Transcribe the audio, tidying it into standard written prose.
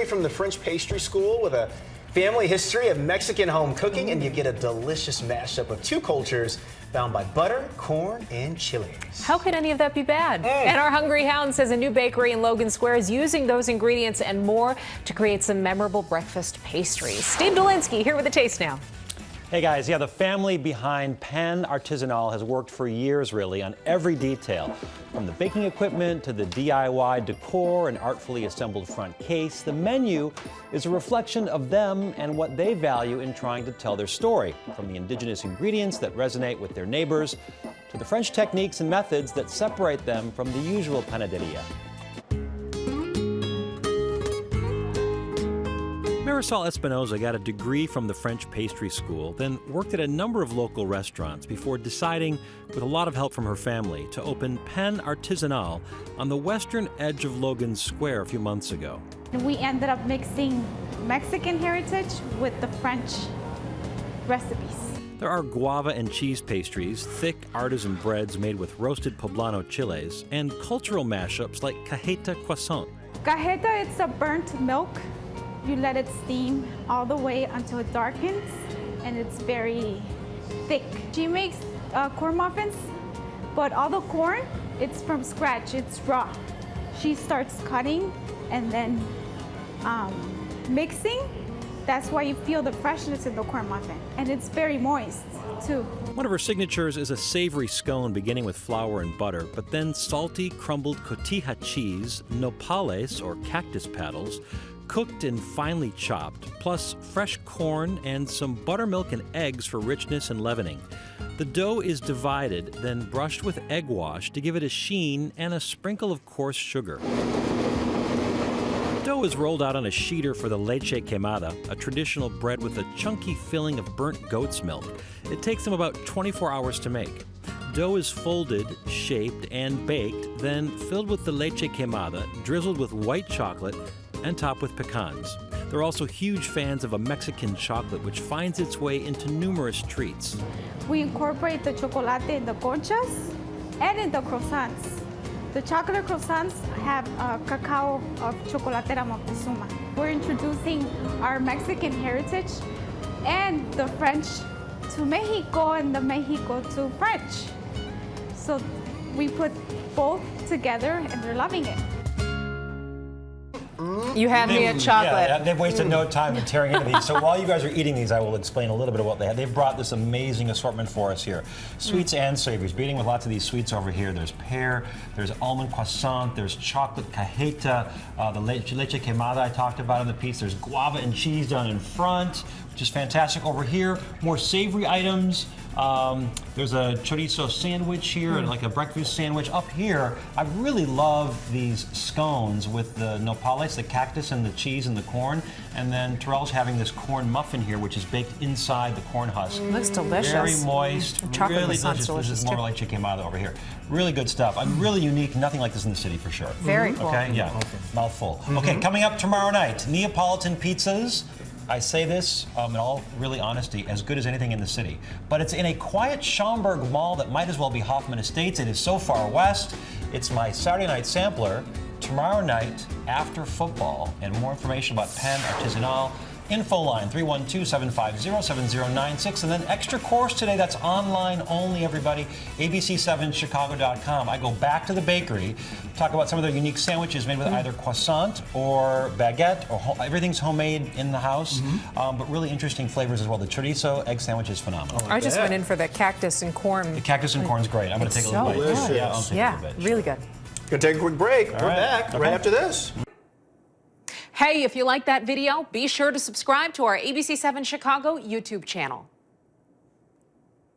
degree from the French pastry school with a family history of Mexican home cooking, and you get a delicious mashup of two cultures bound by butter, corn, and chilies. How could any of that be bad? And our Hungry Hound says a new bakery in Logan Square is using those ingredients and more to create some memorable breakfast pastries. Steve Dolinsky here with a taste now. Hey guys, yeah, the family behind Pan Artesanal has worked for years really on every detail. From the baking equipment to the DIY decor and artfully assembled front case, the menu is a reflection of them and what they value in trying to tell their story. From the indigenous ingredients that resonate with their neighbors to the French techniques and methods that separate them from the usual panaderia. Marisol Espinoza got a degree from the French pastry school, then worked at a number of local restaurants before deciding, with a lot of help from her family, to open Pan Artesanal on the western edge of Logan Square a few months ago. We ended up mixing Mexican heritage with the French recipes. There are guava and cheese pastries, thick artisan breads made with roasted poblano chiles, and cultural mashups like cajeta croissant. Cajeta, it's a burnt milk. You let it steam all the way until it darkens, and it's very thick. She makes corn muffins, but all the corn, it's from scratch, it's raw. She starts cutting and then mixing. That's why you feel the freshness in the corn muffin, and it's very moist too. One of her signatures is a savory scone beginning with flour and butter, but then salty crumbled cotija cheese, nopales or cactus paddles, cooked and finely chopped, plus fresh corn and some buttermilk and eggs for richness and leavening. The dough is divided, then brushed with egg wash to give it a sheen and a sprinkle of coarse sugar. Dough is rolled out on a sheeter for the leche quemada, a traditional bread with a chunky filling of burnt goat's milk. It takes them about 24 hours to make. Dough is folded, shaped, and baked, then filled with the leche quemada, drizzled with white chocolate, and topped with pecans. They're also huge fans of a Mexican chocolate, which finds its way into numerous treats. We incorporate the chocolate in the conchas and in the croissants. The chocolate croissants have cacao of Chocolatera Moctezuma. We're introducing our Mexican heritage and the French to Mexico and the Mexico to French. So we put both together and they're loving it. You had me at chocolate. Yeah, they've wasted no time in tearing into these. So while you guys are eating these, I will explain a little bit of what they have. They've brought this amazing assortment for us here. Sweets and savories. Beginning with lots of these sweets over here. There's pear, there's almond croissant, there's chocolate cajeta, the leche quemada I talked about in the piece. There's guava and cheese done in front, which is fantastic. Over here, more savory items. There's a chorizo sandwich here and like a breakfast sandwich. Up here, I really love these scones with the nopales, the cactus and the cheese and the corn. And then Terrell's having this corn muffin here, which is baked inside the corn husk. Looks delicious. Very moist, Chocolate really delicious. delicious. This is more like chiquemada over here. Really good stuff. Really unique, nothing like this in the city for sure. Very cool. Okay, yeah, mouthful. Okay, coming up tomorrow night, Neapolitan pizzas. I say this in all really honesty, as good as anything in the city. But it's in a quiet Schaumburg mall that might as well be Hoffman Estates. It is so far west. It's my Saturday night sampler. Tomorrow night after football. And more information about Pan Artesanal. Info line 312-750-7096. And then extra course today that's online only, everybody. abc7chicago.com. I go back to the bakery, talk about some of their unique sandwiches made with either croissant or baguette, or everything's homemade in the house, but really interesting flavors as well. The chorizo egg sandwich is phenomenal. I just went in for the cactus and corn. The cactus and corn is great. I'm going to take a little bite. delicious. Yeah, I'll take a little bit. Really good. Gonna take a quick break. We're back right after this. Hey, if you like that video, be sure to subscribe to our ABC7 Chicago YouTube channel.